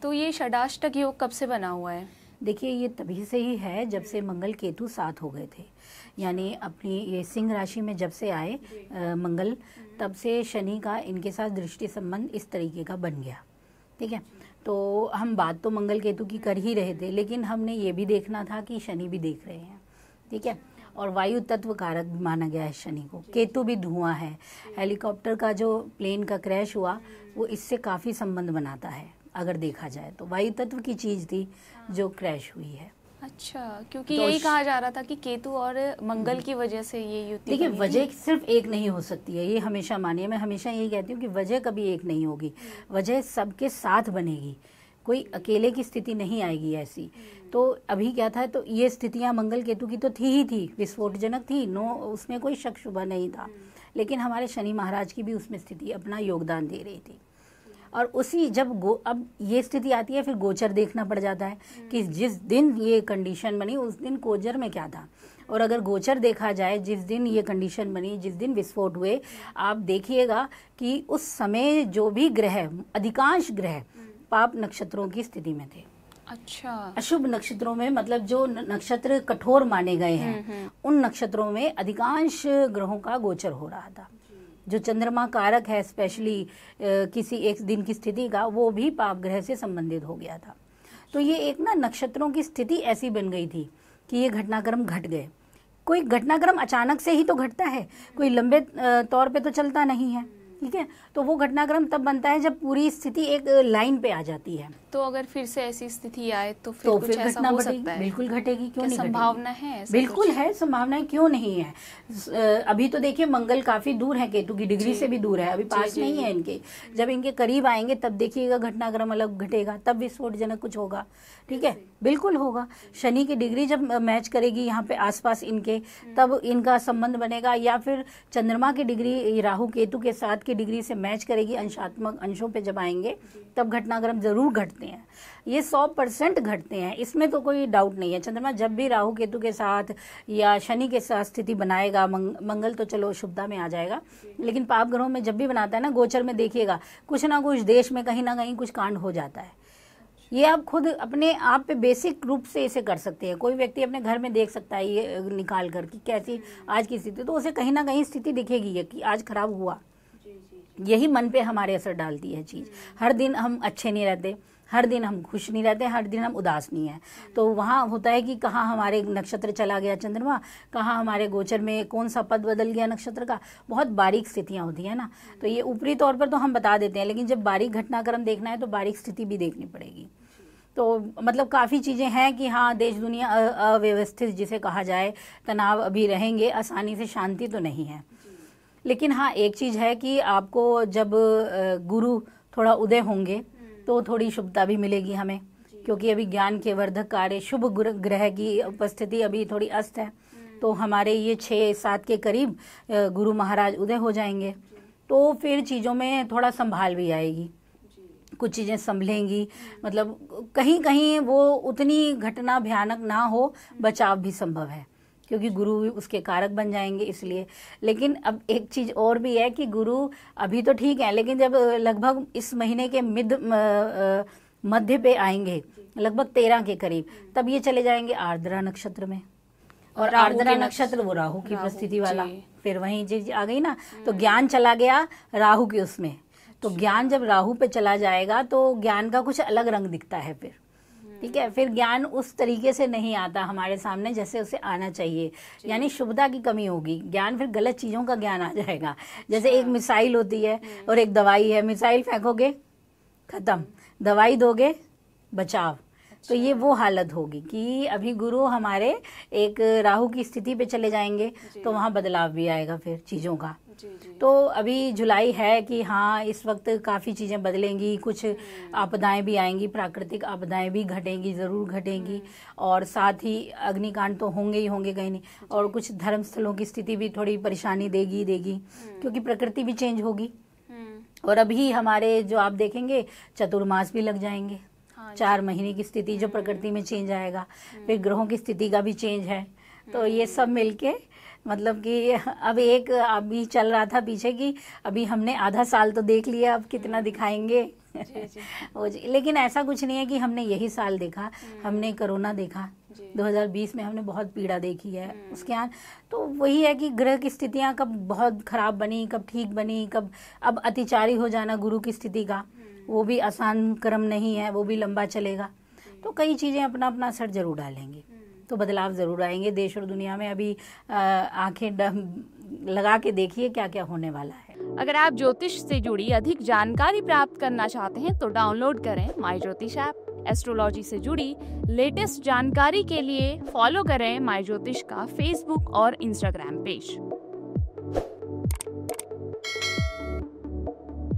तो ये षडाष्टक योग कब से बना हुआ है? देखिए, ये तभी से ही है जब से मंगल केतु साथ हो गए थे, यानी अपनी ये सिंह राशि में जब से आए मंगल, तब से शनि का इनके साथ दृष्टि संबंध इस तरीके का बन गया। ठीक है, तो हम बात तो मंगल केतु की कर ही रहे थे, लेकिन हमने ये भी देखना था कि शनि भी देख रहे हैं। ठीक है, और वायु तत्व कारक माना गया है शनि को। केतु भी धुआं है, हेलीकॉप्टर का जो प्लेन का क्रैश हुआ वो इससे काफ़ी संबंध बनाता है अगर देखा जाए तो। वायु तत्व की चीज़ थी जो क्रैश हुई है। अच्छा, क्योंकि यही कहा जा रहा था कि केतु और मंगल की वजह से ये युति। देखिए, वजह सिर्फ एक नहीं हो सकती है, ये हमेशा मानिए। मैं हमेशा यही कहती हूँ कि वजह कभी एक नहीं होगी, वजह सबके साथ बनेगी, कोई अकेले की स्थिति नहीं आएगी ऐसी। तो अभी क्या था, तो ये स्थितियां मंगल केतु की तो थी ही थी, विस्फोटजनक थी, नो उसमें कोई शक शुबा नहीं था। लेकिन हमारे शनि महाराज की भी उसमें स्थिति अपना योगदान दे रही थी। और उसी जब अब ये स्थिति आती है, फिर गोचर देखना पड़ जाता है कि जिस दिन ये कंडीशन बनी उस दिन गोचर में क्या था। और अगर गोचर देखा जाए, जिस दिन ये कंडीशन बनी, जिस दिन विस्फोट हुए, आप देखिएगा कि उस समय जो भी ग्रह, अधिकांश ग्रह पाप नक्षत्रों की स्थिति में थे। अच्छा, अशुभ नक्षत्रों में, मतलब जो नक्षत्र कठोर माने गए हैं उन नक्षत्रों में अधिकांश ग्रहों का गोचर हो रहा था। जो चंद्रमा कारक है स्पेशली किसी एक दिन की स्थिति का, वो भी पाप ग्रह से संबंधित हो गया था। तो ये एक ना नक्षत्रों की स्थिति ऐसी बन गई थी कि ये घटनाक्रम घट गए। कोई घटनाक्रम अचानक से ही तो घटता है, कोई लंबे तौर पे तो चलता नहीं है। ठीक है, तो वो घटनाक्रम तब बनता है जब पूरी स्थिति एक लाइन पे आ जाती है। तो अगर फिर से ऐसी स्थिति आए तो फिर कुछ ऐसा घटना हो बढ़ेगी, सकता है? बिल्कुल घटेगी, क्यों नहीं संभावना है? बिल्कुल है, संभावनाएं क्यों नहीं है। अभी तो देखिए मंगल काफी दूर है, केतु की डिग्री से भी दूर है, अभी पास नहीं है इनके। जब इनके करीब आएंगे तब देखिएगा घटनाक्रम अलग घटेगा, तब विस्फोटजनक कुछ होगा। ठीक है, बिल्कुल होगा। शनि की डिग्री जब मैच करेगी यहाँ पे आसपास इनके, तब इनका संबंध बनेगा। या फिर चंद्रमा की डिग्री राहु केतु के साथ की डिग्री से मैच करेगी, अंशात्मक अंशों पे जब आएंगे तब घटनाक्रम जरूर घटते हैं। ये 100% घटते हैं, इसमें तो कोई डाउट नहीं है। चंद्रमा जब भी राहु केतु के साथ या शनि के साथ स्थिति बनाएगा, मंगल तो चलो शुभता में आ जाएगा, लेकिन पाप ग्रहों में जब भी बनाता है ना, गोचर में देखिएगा कुछ ना कुछ देश में कहीं ना कहीं कुछ कांड हो जाता है। ये आप खुद अपने आप पे बेसिक रूप से इसे कर सकते हैं। कोई व्यक्ति अपने घर में देख सकता है ये निकाल कर कि कैसी आज की स्थिति, तो उसे कहीं ना कहीं स्थिति दिखेगी कि आज खराब हुआ। यही मन पे हमारे असर डालती है चीज़। हर दिन हम अच्छे नहीं रहते, हर दिन हम खुश नहीं रहते, हर दिन हम उदास नहीं हैं। तो वहाँ होता है कि कहाँ हमारे नक्षत्र चला गया चंद्रमा, कहाँ हमारे गोचर में कौन सा पद बदल गया नक्षत्र का, बहुत बारीक स्थितियाँ होती हैं ना। तो ये ऊपरी तौर पर तो हम बता देते हैं, लेकिन जब बारीक घटनाक्रम देखना है तो बारीक स्थिति भी देखनी पड़ेगी। तो मतलब काफ़ी चीज़ें हैं कि हाँ, देश दुनिया अव्यवस्थित जिसे कहा जाए, तनाव अभी रहेंगे, आसानी से शांति तो नहीं है। लेकिन हाँ, एक चीज़ है कि आपको जब गुरु थोड़ा उदय होंगे तो थोड़ी शुभता भी मिलेगी हमें, क्योंकि अभी ज्ञान के वर्धक कार्य शुभ ग्रह की उपस्थिति अभी थोड़ी अस्त है। तो हमारे ये 6-7 के करीब गुरु महाराज उदय हो जाएंगे, तो फिर चीज़ों में थोड़ा संभाल भी आएगी, कुछ चीज़ें संभलेंगी। मतलब कहीं कहीं वो उतनी घटना भयानक ना हो, बचाव भी संभव है क्योंकि गुरु भी उसके कारक बन जाएंगे इसलिए। लेकिन अब एक चीज़ और भी है कि गुरु अभी तो ठीक है, लेकिन जब लगभग इस महीने के मध्य पे आएंगे, लगभग 13 के करीब, तब ये चले जाएंगे आर्द्रा नक्षत्र में। और आर्द्रा नक्षत्र वो राहु की परिस्थिति वाला, फिर वहीं चीज आ गई ना। तो ज्ञान चला गया राहु के उसमें, तो ज्ञान जब राहु पे चला जाएगा तो ज्ञान का कुछ अलग रंग दिखता है फिर। ठीक है, फिर ज्ञान उस तरीके से नहीं आता हमारे सामने जैसे उसे आना चाहिए, यानी शुभता की कमी होगी। ज्ञान फिर गलत चीज़ों का ज्ञान आ जाएगा। जैसे एक मिसाइल होती है और एक दवाई है, मिसाइल फेंकोगे खत्म, दवाई दोगे बचाव। तो ये वो हालत होगी कि अभी गुरु हमारे एक राहु की स्थिति पे चले जाएंगे तो वहाँ बदलाव भी आएगा फिर चीज़ों का। तो अभी जुलाई है कि हाँ, इस वक्त काफ़ी चीज़ें बदलेंगी, कुछ आपदाएं भी आएंगी, प्राकृतिक आपदाएं भी घटेंगी, ज़रूर घटेंगी। और साथ ही अग्निकांड तो होंगे ही होंगे कहीं नहीं, और कुछ धर्म स्थलों की स्थिति भी थोड़ी परेशानी देगी क्योंकि प्रकृति भी चेंज होगी। और अभी हमारे जो आप देखेंगे चतुर्मास भी लग जाएंगे, 4 महीने की स्थिति जो प्रकृति में चेंज आएगा, फिर ग्रहों की स्थिति का भी चेंज है। तो ये सब मिलके मतलब कि अब एक अभी चल रहा था पीछे की, अभी हमने आधा साल तो देख लिया, अब कितना दिखाएंगे लेकिन ऐसा कुछ नहीं है कि हमने यही साल देखा, हमने कोरोना देखा, 2020 में हमने बहुत पीड़ा देखी है उसके यहाँ। तो वही है कि ग्रह की स्थितियाँ कब बहुत खराब बनी, कब ठीक बनी, कब अब अतिचारी हो जाना गुरु की स्थिति का, वो भी आसान क्रम नहीं है, वो भी लंबा चलेगा। तो कई चीज़ें अपना अपना असर जरूर डालेंगी, तो बदलाव ज़रूर आएंगे देश और दुनिया में। अभी आंखें लगा के देखिए क्या क्या होने वाला है। अगर आप ज्योतिष से जुड़ी अधिक जानकारी प्राप्त करना चाहते हैं तो डाउनलोड करें माई ज्योतिष ऐप। एस्ट्रोलॉजी से जुड़ी लेटेस्ट जानकारी के लिए फॉलो करें माई ज्योतिष का फेसबुक और इंस्टाग्राम पेज।